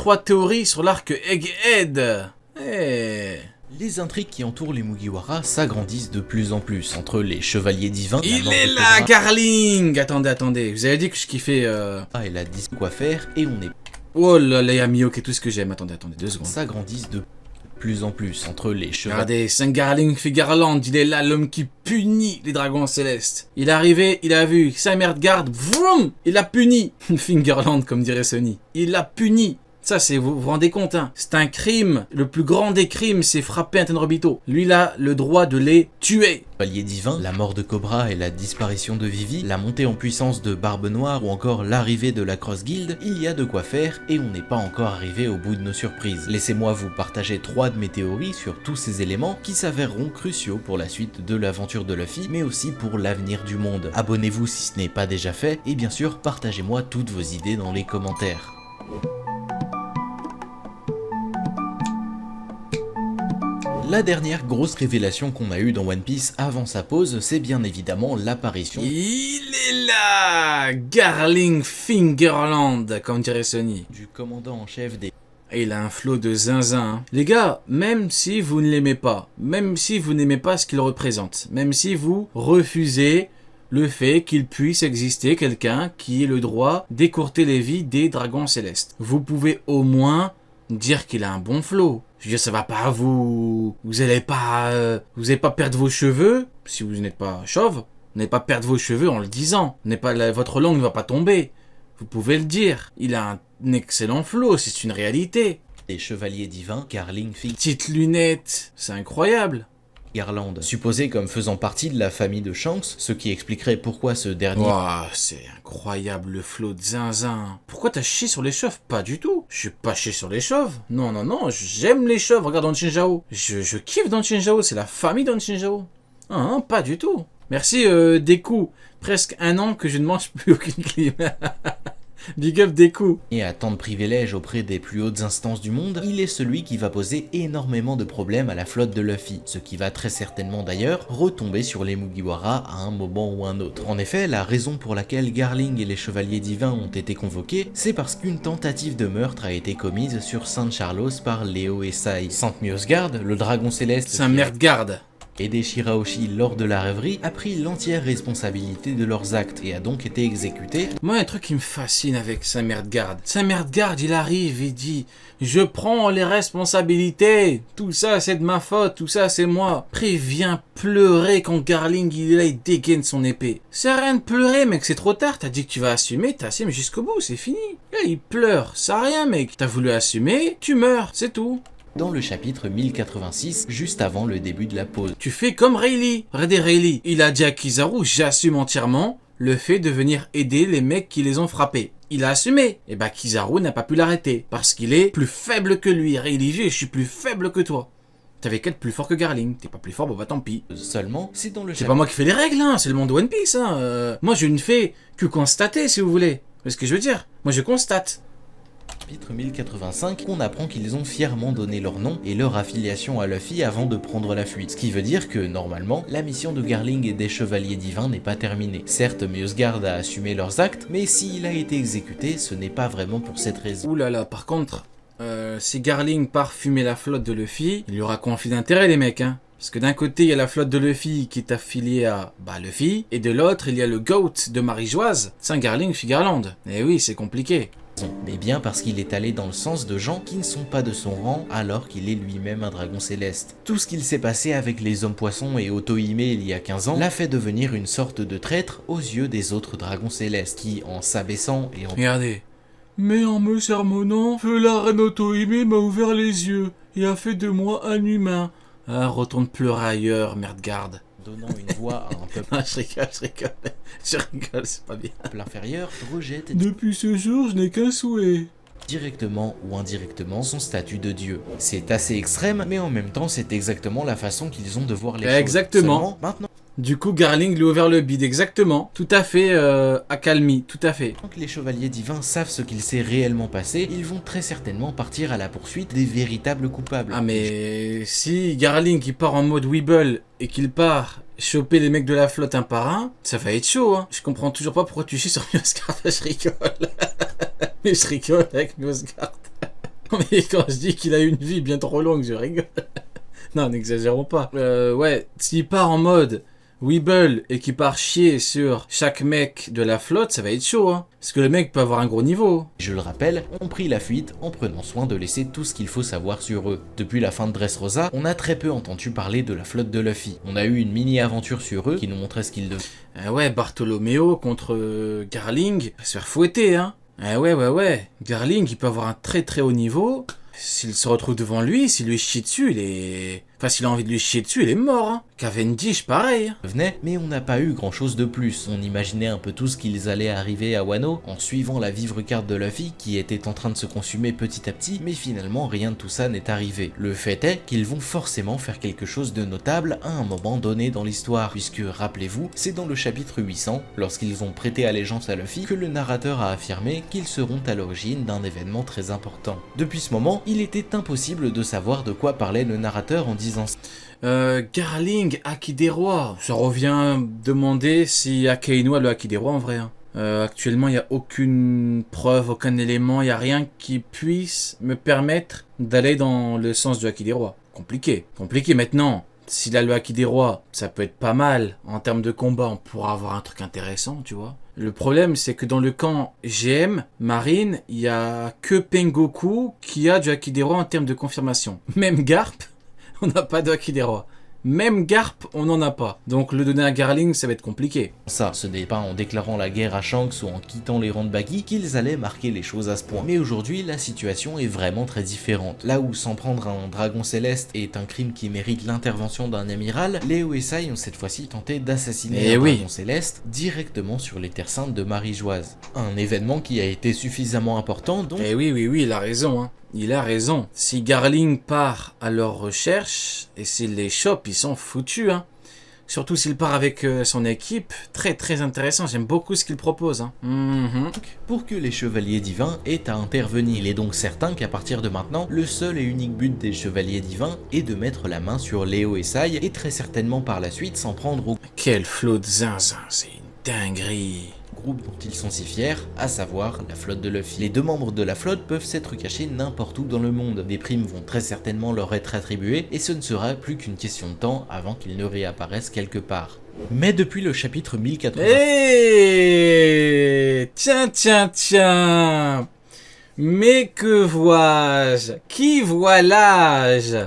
3 théories sur l'arc Egghead. Eh... Les intrigues qui entourent les Mugiwara s'agrandissent de plus en plus entre les chevaliers divins. Il est là, Garling. Attendez. Vous avez dit que je kiffais... Et la quoi faire et on est... Oh là là, Yamiok et tout ce que j'aime. Attendez, 2 secondes. S'agrandissent de plus en plus entre les chevaliers... Regardez, Saint-Garling Figarland, il est là, l'homme qui punit les dragons célestes. Il est arrivé, il a vu Saint-Merdgard, vroom, il a puni. Fingerland, comme dirait Sony. Il l'a puni. Ça, c'est, vous vous rendez compte, hein. C'est un crime. Le plus grand des crimes, c'est frapper un Tenrobito. Lui, il a le droit de les tuer. Chevalier divin, la mort de Cobra et la disparition de Vivi, la montée en puissance de Barbe Noire ou encore l'arrivée de la Cross Guild, il y a de quoi faire et on n'est pas encore arrivé au bout de nos surprises. Laissez-moi vous partager 3 de mes théories sur tous ces éléments qui s'avéreront cruciaux pour la suite de l'aventure de Luffy, mais aussi pour l'avenir du monde. Abonnez-vous si ce n'est pas déjà fait et bien sûr, partagez-moi toutes vos idées dans les commentaires. La dernière grosse révélation qu'on a eue dans One Piece avant sa pause, c'est bien évidemment l'apparition... Il est là, Garling Fingerland, comme dirait Sony. Du commandant en chef des... Et il a un flot de zinzin. Hein. Les gars, même si vous ne l'aimez pas, même si vous n'aimez pas ce qu'il représente, même si vous refusez le fait qu'il puisse exister quelqu'un qui ait le droit d'écourter les vies des dragons célestes, vous pouvez au moins dire qu'il a un bon flot. Je veux dire, ça va pas vous allez pas perdre vos cheveux si vous n'êtes pas chauve. Vous n'allez pas perdre vos cheveux en le disant. Votre langue ne va pas tomber. Vous pouvez le dire. Il a un excellent flot, c'est une réalité. Des chevaliers divins, Garling Petite lunette, c'est incroyable. Garland, supposé comme faisant partie de la famille de Shanks, ce qui expliquerait pourquoi ce dernier... Wow, c'est incroyable le flot de zinzin. Pourquoi t'as chié sur les chauves? Pas du tout. Je suis pas chié sur les chauves. Non, j'aime les chauves. Regarde dans Shinjao. Je kiffe dans Shinjao, c'est la famille dans Shinjao. Ah, pas du tout. Merci Deku. Presque 1 an que je ne mange plus aucune clim. Big up Deku. Et à tant de privilèges auprès des plus hautes instances du monde, il est celui qui va poser énormément de problèmes à la flotte de Luffy, ce qui va très certainement d'ailleurs retomber sur les Mugiwara à un moment ou un autre. En effet, la raison pour laquelle Garling et les chevaliers divins ont été convoqués, c'est parce qu'une tentative de meurtre a été commise sur Saint Charlos par Léo et Sai. Sainte Miosgard, le dragon céleste... Saint-Merdgard. Et des Shirahoshi lors de la rêverie a pris l'entière responsabilité de leurs actes et a donc été exécuté. Moi, un truc qui me fascine avec Saint-Merdgard. Saint-Merdgard, il arrive et dit « Je prends les responsabilités. Tout ça, c'est de ma faute. Tout ça, c'est moi. » Après, il vient pleurer quand Garling, il est là, il dégaine son épée. C'est rien de pleurer, mec. C'est trop tard. T'as dit que tu vas assumer. T'assumes jusqu'au bout. C'est fini. Là, il pleure. Ça a rien, mec. T'as voulu assumer. Tu meurs. C'est tout. Dans le chapitre 1086, juste avant le début de la pause. Tu fais comme Rayleigh. Regardez Rayleigh. Il a dit à Kizaru, j'assume entièrement le fait de venir aider les mecs qui les ont frappés. Il a assumé. Et bah Kizaru n'a pas pu l'arrêter. Parce qu'il est plus faible que lui. Rayleigh, je suis plus faible que toi. T'avais qu'à être plus fort que Garling. T'es pas plus fort, bon bah tant pis. Seulement, c'est dans le C'est pas moi qui fais les règles, hein. C'est le monde de One Piece, hein. Moi, je ne fais que constater, si vous voulez. C'est ce que je veux dire. Moi, je constate. Chapitre 1085, on apprend qu'ils ont fièrement donné leur nom et leur affiliation à Luffy avant de prendre la fuite. Ce qui veut dire que, normalement, la mission de Garling et des Chevaliers Divins n'est pas terminée. Certes, Miosgard a assumé leurs actes, mais s'il a été exécuté, ce n'est pas vraiment pour cette raison. Ouh là là, par contre, si Garling part fumer la flotte de Luffy, il y aura conflit d'intérêt les mecs, hein. Parce que d'un côté, il y a la flotte de Luffy qui est affiliée à Luffy, et de l'autre, il y a le GOAT de Marie-Joise, Saint-Garling Figarland. Et oui, c'est compliqué. Mais bien parce qu'il est allé dans le sens de gens qui ne sont pas de son rang alors qu'il est lui-même un dragon céleste. Tout ce qu'il s'est passé avec les hommes poissons et Otohime il y a 15 ans l'a fait devenir une sorte de traître aux yeux des autres dragons célestes qui, en s'abaissant et en... Regardez. Mais en me sermonnant, feu la reine Otohime m'a ouvert les yeux et a fait de moi un humain. Ah, retourne pleurer ailleurs, Merdgard. Donnant une voix à un peuple... Ah, je rigole, c'est pas bien. Inférieur, rejette... Depuis ce jour, je n'ai qu'un souhait. Directement ou indirectement son statut de dieu. C'est assez extrême, mais en même temps, c'est exactement la façon qu'ils ont de voir les choses. Exactement. Seulement, maintenant... Du coup, Garling lui a ouvert le bide, exactement. Tout à fait, accalmie, tout à fait. Quand les chevaliers divins savent ce qu'il s'est réellement passé, ils vont très certainement partir à la poursuite des véritables coupables. Ah mais si Garling qui part en mode Weeble et qu'il part choper les mecs de la flotte un par un, ça va être chaud, hein. Je comprends toujours pas pourquoi tu chies sur Miosgard, je rigole. Mais je rigole avec Miosgard. Mais quand je dis qu'il a une vie bien trop longue, je rigole. Non, n'exagérons pas. Ouais, s'il part en mode Weeble et qu'il part chier sur chaque mec de la flotte, ça va être chaud, hein. Parce que le mec peut avoir un gros niveau. Je le rappelle, ont pris la fuite en prenant soin de laisser tout ce qu'il faut savoir sur eux. Depuis la fin de Dressrosa, on a très peu entendu parler de la flotte de Luffy. On a eu une mini-aventure sur eux qui nous montrait ce qu'ils devaient. Ouais, Bartholoméo contre Garling, va se faire fouetter, hein. Ouais. Garling, il peut avoir un très très haut niveau. S'il se retrouve devant lui, s'il lui chie dessus, il est... Enfin, s'il a envie de lui chier dessus, il est mort, hein. Cavendish, pareil. Venait, mais on n'a pas eu grand chose de plus. On imaginait un peu tous qu'ils allaient arriver à Wano en suivant la vivre carte de Luffy qui était en train de se consumer petit à petit, mais finalement rien de tout ça n'est arrivé. Le fait est qu'ils vont forcément faire quelque chose de notable à un moment donné dans l'histoire, puisque rappelez-vous, c'est dans le chapitre 800, lorsqu'ils ont prêté allégeance à Luffy, que le narrateur a affirmé qu'ils seront à l'origine d'un événement très important. Depuis ce moment, il était impossible de savoir de quoi parlait le narrateur en disant Garling, Haki des Rois. Ça revient demander si Akainu a le Haki des Rois en vrai. Hein. Actuellement, il n'y a aucune preuve, aucun élément, il n'y a rien qui puisse me permettre d'aller dans le sens du Haki des Rois. Compliqué maintenant. S'il a le Haki des Rois, ça peut être pas mal. En termes de combat, on pourra avoir un truc intéressant, tu vois. Le problème, c'est que dans le camp GM, Marine, il n'y a que Pengoku qui a du Haki des Rois en termes de confirmation. Même Garp, on n'a pas de Haki des Rois. Même Garp, on n'en a pas. Donc le donner à Garling, ça va être compliqué. ça, ce n'est pas en déclarant la guerre à Shanks ou en quittant les rangs de Buggy qu'ils allaient marquer les choses à ce point. Mais aujourd'hui, la situation est vraiment très différente. Là où s'en prendre un dragon céleste est un crime qui mérite l'intervention d'un amiral, les OSI ont cette fois-ci tenté d'assassiner un dragon céleste directement sur les terres saintes de Marie-Joise. Un événement qui a été suffisamment important donc... oui, il a raison, hein. Il a raison. Si Garling part à leur recherche, et s'il les chope, ils sont foutus, hein. Surtout s'il part avec son équipe, très très intéressant, j'aime beaucoup ce qu'il propose. Hein. Pour que les chevaliers divins aient à intervenir, il est donc certain qu'à partir de maintenant, le seul et unique but des chevaliers divins est de mettre la main sur Léo et Sai, et très certainement par la suite s'en prendre au... Quel flot de zinzin, c'est une dinguerie. Groupe dont ils sont si fiers, à savoir la flotte de Luffy. Les deux membres de la flotte peuvent s'être cachés n'importe où dans le monde. Des primes vont très certainement leur être attribuées et ce ne sera plus qu'une question de temps avant qu'ils ne réapparaissent quelque part. Mais depuis le chapitre 1080... Tiens. Mais que vois-je? Qui vois-je?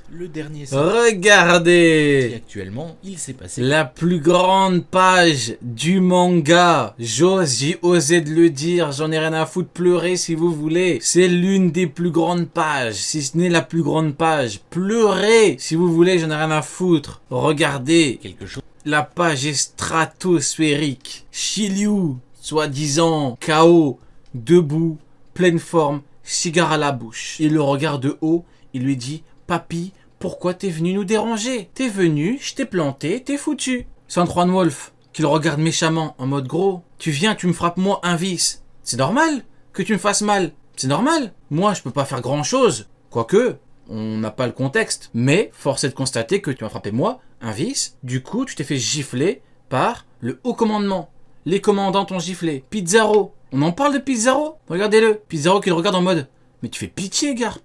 Le dernier... Regardez! Et actuellement, il s'est passé... La plus grande page du manga. J'ai osé de le dire, j'en ai rien à foutre, pleurer si vous voulez. C'est l'une des plus grandes pages, si ce n'est la plus grande page. Pleurez si vous voulez, j'en ai rien à foutre. Regardez. Quelque chose... La page est stratosphérique. Shiryu, soi-disant KO, debout, pleine forme, cigare à la bouche. Il le regarde de haut, il lui dit « Papy, pourquoi t'es venu nous déranger? T'es venu, je t'ai planté, t'es foutu. » Sandron Wolf, qui le regarde méchamment, en mode gros. Tu viens, tu me frappes moi un vice. C'est normal que tu me fasses mal. C'est normal. Moi, je peux pas faire grand chose. Quoique, on n'a pas le contexte. Mais, force est de constater que tu m'as frappé moi un vice. Du coup, tu t'es fait gifler par le haut commandement. Les commandants t'ont giflé. Pizarro. On en parle de Pizarro? Regardez-le. Pizarro qui le regarde en mode « Mais tu fais pitié, Garp.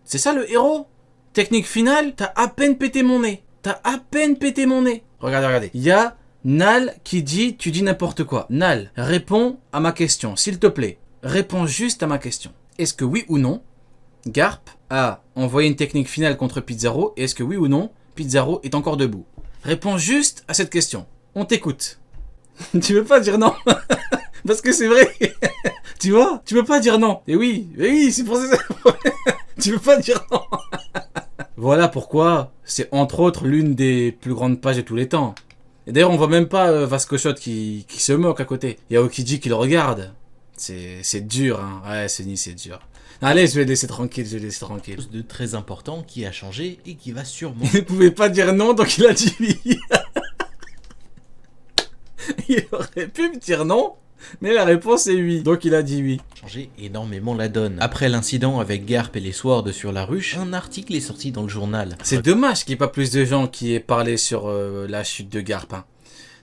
C'est ça le héros? Technique finale, t'as à peine pété mon nez. Regardez. Il y a Nal qui dit « Tu dis n'importe quoi. Nal, réponds à ma question, s'il te plaît. Réponds juste à ma question. Est-ce que oui ou non, Garp a envoyé une technique finale contre Pizarro? Et est-ce que oui ou non, Pizarro est encore debout? Réponds juste à cette question. On t'écoute. » Tu veux pas dire non? Parce que c'est vrai. Tu vois? Tu peux pas dire non. Et oui, c'est pour ça. Tu peux pas dire non. Voilà pourquoi c'est entre autres l'une des plus grandes pages de tous les temps. Et d'ailleurs, on voit même pas Vasco Shot qui se moque à côté. Il y a Okiji qui le regarde. C'est dur, hein. Ouais, c'est dur. Allez, je vais laisser tranquille. Chose de très important qui a changé et qui va sûrement... Il ne pouvait pas dire non, donc il a dit oui. Il aurait pu me dire non, mais la réponse est oui. Donc il a dit oui. Changer énormément la donne. Après l'incident avec Garp et les Swords sur la ruche, un article est sorti dans le journal. C'est dommage qu'il n'y ait pas plus de gens qui aient parlé sur la chute de Garp. Hein.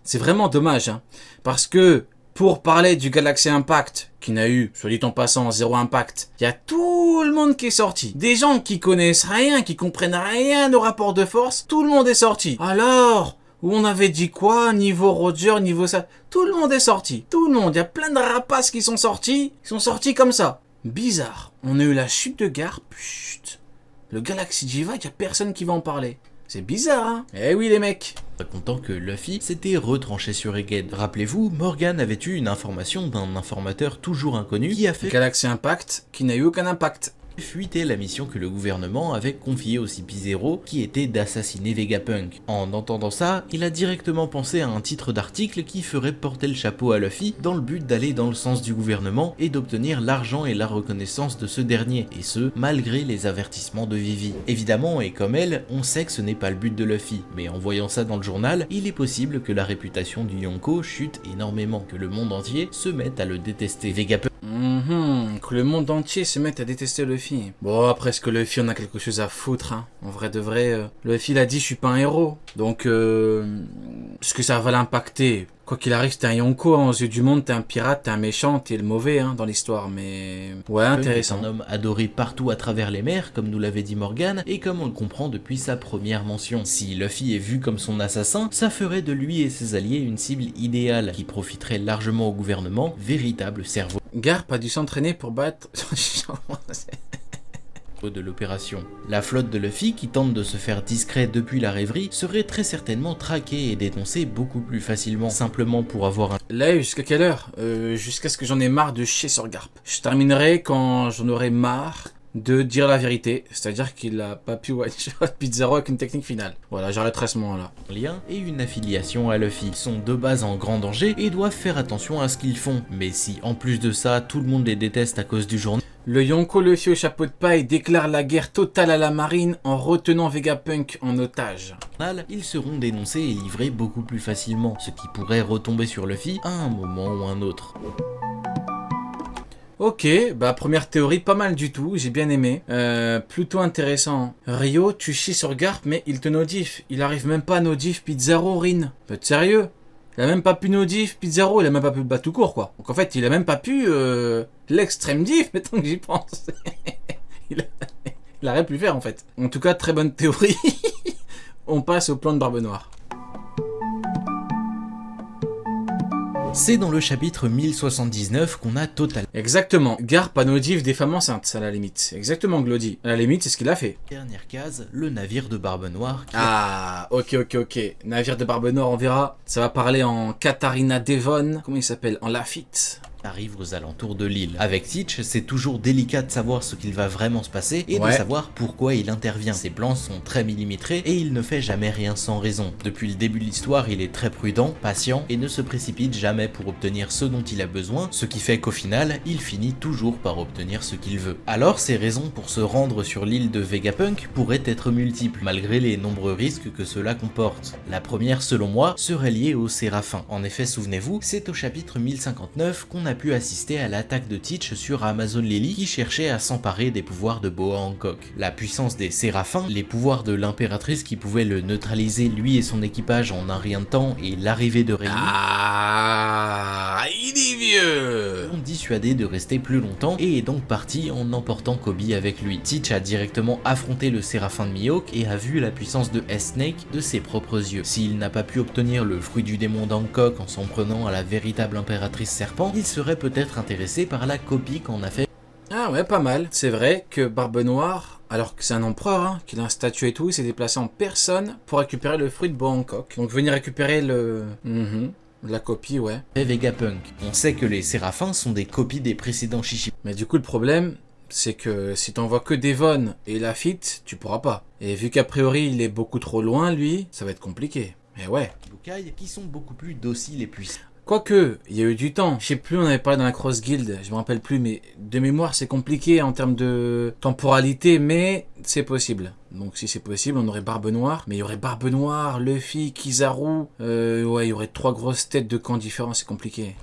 C'est vraiment dommage. Hein. Parce que pour parler du Galaxy Impact, qui n'a eu, soit dit en passant, 0 impact. Il y a tout le monde qui est sorti. Des gens qui connaissent rien, qui comprennent rien au rapport de force, tout le monde est sorti. Alors, où on avait dit quoi, niveau Roger, niveau ça, tout le monde est sorti. Tout le monde, il y a plein de rapaces qui sont sortis comme ça. Bizarre. On a eu la chute de Garp, chut. Le Galaxy Diva, il n'y a personne qui va en parler. C'est bizarre, hein? Eh oui, les mecs. Racontant que Luffy s'était retranché sur Egghead. Rappelez-vous, Morgan avait eu une information d'un informateur toujours inconnu qui a fait Galaxy Impact qui n'a eu aucun impact. fuiter la mission que le gouvernement avait confiée au CP0 qui était d'assassiner Vegapunk. En entendant ça, il a directement pensé à un titre d'article qui ferait porter le chapeau à Luffy dans le but d'aller dans le sens du gouvernement et d'obtenir l'argent et la reconnaissance de ce dernier, et ce, malgré les avertissements de Vivi. Évidemment, et comme elle, on sait que ce n'est pas le but de Luffy, mais en voyant ça dans le journal, il est possible que la réputation du Yonko chute énormément, que le monde entier se mette à le détester. Vegapunk Que le monde entier se mette à détester Luffy. Bon, après, est-ce que Luffy en a quelque chose à foutre, hein? En vrai de vrai, Luffy l'a dit, je suis pas un héros. Donc, est-ce que ça va l'impacter? Quoi qu'il arrive, t'es un Yonko, hein, aux yeux du monde, t'es un pirate, t'es un méchant, t'es le mauvais, hein, dans l'histoire, mais... Ouais, intéressant. est un homme adoré partout à travers les mers, comme nous l'avait dit Morgan, et comme on le comprend depuis sa première mention. Si Luffy est vu comme son assassin, ça ferait de lui et ses alliés une cible idéale, qui profiterait largement au gouvernement, véritable cerveau Garp a dû s'entraîner pour battre... de l'opération. La flotte de Luffy, qui tente de se faire discret depuis la rêverie, serait très certainement traquée et dénoncée beaucoup plus facilement, simplement pour avoir un... Là, jusqu'à quelle heure? Jusqu'à ce que j'en ai marre de chier sur Garp. Je terminerai quand j'en aurai marre de dire la vérité, c'est-à-dire qu'il a pas pu one-shot Pizarro avec une technique finale. Voilà, j'arrêterai ce moment-là. Lien et une affiliation à Luffy. Ils sont de base en grand danger et doivent faire attention à ce qu'ils font. Mais si en plus de ça, tout le monde les déteste à cause du journal, le Yonko Luffy au chapeau de paille déclare la guerre totale à la marine en retenant Vegapunk en otage. Ils seront dénoncés et livrés beaucoup plus facilement, ce qui pourrait retomber sur Luffy à un moment ou un autre. Ok, bah première théorie, pas mal du tout, j'ai bien aimé. Plutôt intéressant. Rio, tu chies sur Garp, mais il te nodif. Il arrive même pas à nodif Pizarro, Rin. Peut être sérieux? Il a même pas pu nodif Pizarro, il a même pas pu le battre tout court, quoi. Donc en fait, il a même pas pu l'extrême diff, mettons que j'y pense. il aurait pu le faire, en fait. En tout cas, très bonne théorie. On passe au plan de Barbe Noire. C'est dans le chapitre 1079 qu'on a total. Exactement. Garp a nodif des femmes enceintes, à la limite. Exactement, Glody. À la limite, c'est ce qu'il a fait. Dernière case, le navire de Barbe Noire. Ah, ok. Navire de Barbe Noire, on verra. Ça va parler en Katarina Devon. Comment il s'appelle? En Lafitte. Arrive aux alentours de l'île. Avec Teach, c'est toujours délicat de savoir ce qu'il va vraiment se passer et de savoir pourquoi il intervient. Ses plans sont très millimétrés et il ne fait jamais rien sans raison. Depuis le début de l'histoire, il est très prudent, patient et ne se précipite jamais pour obtenir ce dont il a besoin, ce qui fait qu'au final, il finit toujours par obtenir ce qu'il veut. Alors, ses raisons pour se rendre sur l'île de Vegapunk pourraient être multiples, malgré les nombreux risques que cela comporte. La première, selon moi, serait liée aux Séraphins. En effet, souvenez-vous, c'est au chapitre 1059 qu'on a pu assister à l'attaque de Teach sur Amazon Lily qui cherchait à s'emparer des pouvoirs de Boa Hancock. La puissance des Séraphins, les pouvoirs de l'impératrice qui pouvaient le neutraliser lui et son équipage en un rien de temps et l'arrivée de Rayleigh il est vieux, l'ont dissuadé de rester plus longtemps et est donc parti en emportant Kobe avec lui. Teach a directement affronté le Séraphin de Mihawk et a vu la puissance de S-Snake de ses propres yeux. S'il n'a pas pu obtenir le fruit du démon d'Hancock en s'en prenant à la véritable impératrice serpent, il serait peut-être intéressé par la copie qu'en a fait. Ah ouais, pas mal. C'est vrai que Barbe Noire, alors que c'est un empereur, hein, qu'il a un statut et tout, il s'est déplacé en personne pour récupérer le fruit de Boa Hancock. Donc venir récupérer la copie, ouais. Et Vegapunk. On sait que les Séraphins sont des copies des précédents Chichi. Mais du coup, le problème, c'est que si t'envoies que Devon et Lafitte, tu pourras pas. Et vu qu'a priori, il est beaucoup trop loin, lui, ça va être compliqué. Mais ouais. Bukai, qui sont beaucoup plus dociles et puissants. Quoique, il y a eu du temps. Je sais plus, on avait parlé dans la Cross Guild, je me rappelle plus, mais de mémoire, c'est compliqué en termes de temporalité, mais c'est possible. Donc si c'est possible, on aurait Barbe Noire. Mais il y aurait Barbe Noire, Luffy, Kizaru. Ouais, il y aurait 3 grosses têtes de camps différents, c'est compliqué.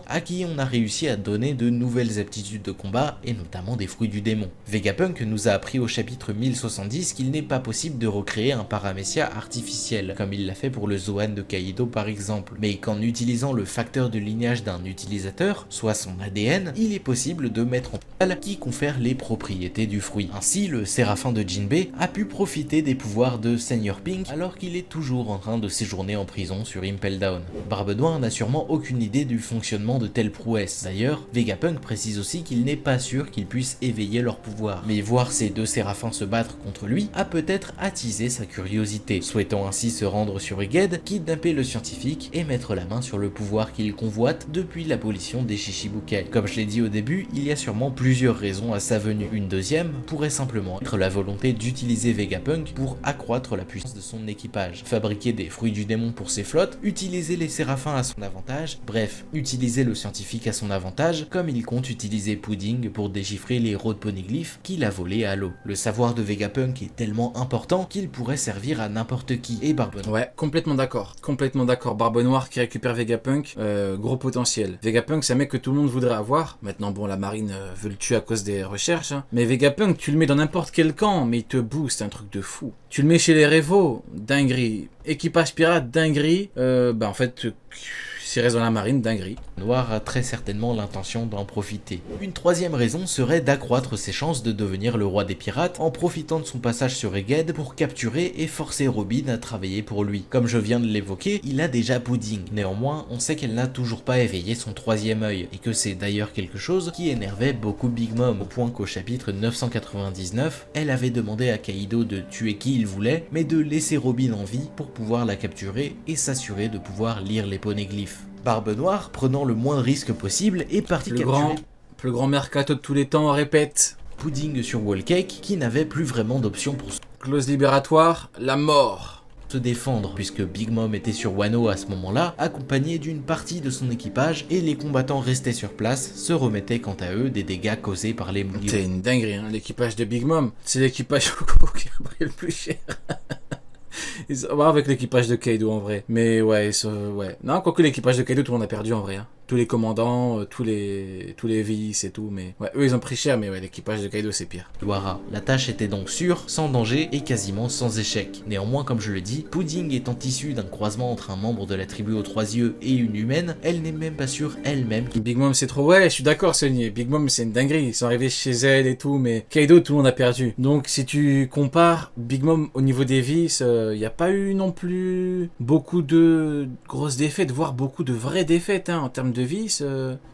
À qui on a réussi à donner de nouvelles aptitudes de combat et notamment des fruits du démon. Vegapunk nous a appris au chapitre 1070 qu'il n'est pas possible de recréer un paramécia artificiel, comme il l'a fait pour le Zoan de Kaido par exemple, mais qu'en utilisant le facteur de lignage d'un utilisateur, soit son ADN, il est possible de mettre en place qui confère les propriétés du fruit. Ainsi, le Séraphin de Jinbei a pu profiter des pouvoirs de Seigneur Pink alors qu'il est toujours en train de séjourner en prison sur Impel Down. Barbe Noire n'a sûrement aucune idée du fonctionnement de telles prouesses. D'ailleurs, Vegapunk précise aussi qu'il n'est pas sûr qu'il puisse éveiller leur pouvoir, mais voir ces 2 séraphins se battre contre lui a peut-être attisé sa curiosité, souhaitant ainsi se rendre sur Egghead, kidnapper le scientifique et mettre la main sur le pouvoir qu'il convoite depuis l'abolition des Shichibukai. Comme je l'ai dit au début, il y a sûrement plusieurs raisons à sa venue. Une deuxième pourrait simplement être la volonté d'utiliser Vegapunk pour accroître la puissance de son équipage, fabriquer des fruits du démon pour ses flottes, utiliser les séraphins à son avantage, bref, utiliser le scientifique à son avantage, comme il compte utiliser Pudding pour déchiffrer les road poneglyphes qu'il a volés à l'eau. Le savoir de Vegapunk est tellement important qu'il pourrait servir à n'importe qui, et Barbe Noire. Ouais, complètement d'accord. Complètement d'accord. Barbe Noire qui récupère Vegapunk, gros potentiel. Vegapunk, c'est un mec que tout le monde voudrait avoir. Maintenant, bon, la marine veut le tuer à cause des recherches, hein. Mais Vegapunk, tu le mets dans n'importe quel camp, mais il te booste, un truc de fou. Tu le mets chez les Revo, dinguerie. Équipage pirate, dinguerie. En fait... S'il reste dans la marine, dinguerie. Noir a très certainement l'intention d'en profiter. Une troisième raison serait d'accroître ses chances de devenir le roi des pirates en profitant de son passage sur Egghead pour capturer et forcer Robin à travailler pour lui. Comme je viens de l'évoquer, il a déjà Pudding. Néanmoins, on sait qu'elle n'a toujours pas éveillé son 3e œil, et que c'est d'ailleurs quelque chose qui énervait beaucoup Big Mom, au point qu'au chapitre 999, elle avait demandé à Kaido de tuer qui il voulait, mais de laisser Robin en vie pour pouvoir la capturer et s'assurer de pouvoir lire les poneglyphes. Barbe Noire, prenant le moins de risques possible, est parti capturer plus grand mercato de tous les temps, on répète. Pudding sur Whole Cake, qui n'avait plus vraiment d'option pour clause libératoire, la mort. Se défendre, puisque Big Mom était sur Wano à ce moment-là, accompagné d'une partie de son équipage, et les combattants restés sur place se remettaient quant à eux des dégâts causés par les Mugiwara. C'est une dinguerie, hein, l'équipage de Big Mom. C'est l'équipage qui a pris le plus cher. Avec l'équipage de Kaido en vrai. Mais ouais, ouais. Non, quoique l'équipage de Kaido, tout le monde a perdu en vrai. Hein. Tous les commandants, tous les vices et tout. Mais ouais, eux ils ont pris cher, mais ouais, l'équipage de Kaido c'est pire. La tâche était donc sûre, sans danger et quasiment sans échec. Néanmoins, comme je le dis, Pudding étant issue d'un croisement entre un membre de la tribu aux 3 yeux et une humaine, elle n'est même pas sûre elle-même. Big Mom c'est trop... Ouais, je suis d'accord Sony. Big Mom c'est une dinguerie. Ils sont arrivés chez elle et tout, mais Kaido tout le monde a perdu. Donc si tu compares Big Mom au niveau des vices, il n'y a pas eu non plus beaucoup de grosses défaites, voire beaucoup de vraies défaites hein, en termes de vices.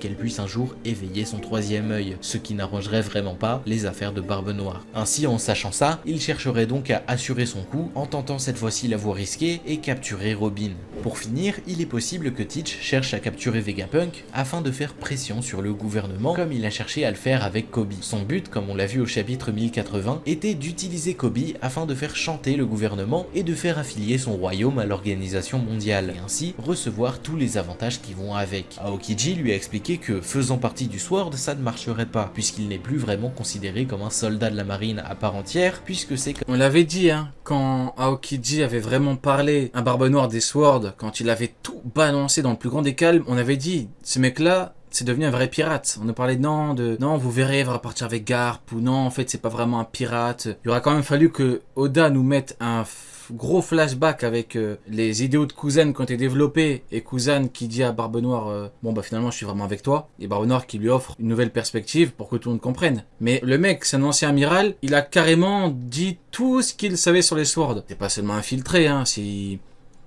Qu'elle puisse un jour éveiller son 3e œil, ce qui n'arrangerait vraiment pas les affaires de Barbe Noire. Ainsi, en sachant ça, il chercherait donc à assurer son coup en tentant cette fois-ci la voie risquée et capturer Robin. Pour finir, il est possible que Teach cherche à capturer Vegapunk afin de faire pression sur le gouvernement comme il a cherché à le faire avec Kobe. Son but, comme on l'a vu au chapitre 1080, était d'utiliser Kobe afin de faire chanter le gouvernement et de faire affilier son royaume à l'organisation mondiale et ainsi recevoir tous les avantages qui vont avec. Aokiji lui a expliqué que faisant partie du Sword, ça ne marcherait pas puisqu'il n'est plus vraiment considéré comme un soldat de la marine à part entière puisque c'est comme... On l'avait dit hein, quand Aokiji avait vraiment parlé à Barbe Noire des Sword, quand il avait tout balancé dans le plus grand des calmes, on avait dit ce mec là c'est devenu un vrai pirate. On nous parlait non, vous verrez, il va repartir avec Garp, ou non, en fait, c'est pas vraiment un pirate. Il aurait quand même fallu que Oda nous mette un gros flashback avec les idéaux de Kuzan qui ont été développés, et Kuzan qui dit à Barbe Noire, finalement, je suis vraiment avec toi, et Barbe Noire qui lui offre une nouvelle perspective pour que tout le monde comprenne. Mais le mec, c'est un ancien amiral, il a carrément dit tout ce qu'il savait sur les Swords. C'est pas seulement infiltré, hein, si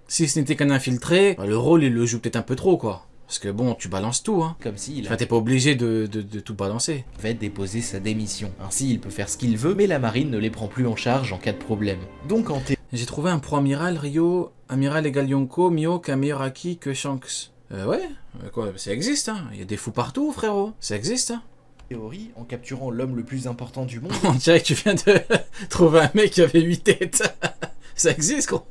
ce n'était qu'un infiltré, le rôle, il le joue peut-être un peu trop, quoi. Parce que bon, tu balances tout, hein. Comme si t'es pas obligé de tout balancer. Il va déposer sa démission. Ainsi, il peut faire ce qu'il veut, mais la marine ne les prend plus en charge en cas de problème. Donc en j'ai trouvé un pro-amiral, Rio, amiral égal Yonko, Mihawk a meilleur acquis que Shanks. Quoi, ça existe, hein. Il y a des fous partout, frérot. Ça existe, hein. Théorie, en capturant l'homme le plus important du monde... On dirait que tu viens de trouver un mec qui avait 8 têtes. Ça existe, gros.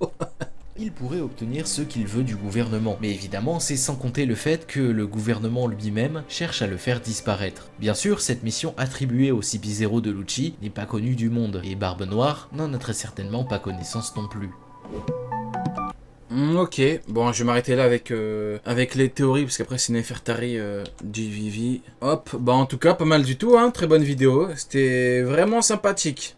il pourrait obtenir ce qu'il veut du gouvernement. Mais évidemment, c'est sans compter le fait que le gouvernement lui-même cherche à le faire disparaître. Bien sûr, cette mission attribuée au CP0 de Lucci n'est pas connue du monde, et Barbe Noire n'en a très certainement pas connaissance non plus. Ok, bon, je vais m'arrêter là avec les théories, parce qu'après c'est Nefertari GVV. Hop, bah en tout cas, pas mal du tout, hein, très bonne vidéo, c'était vraiment sympathique.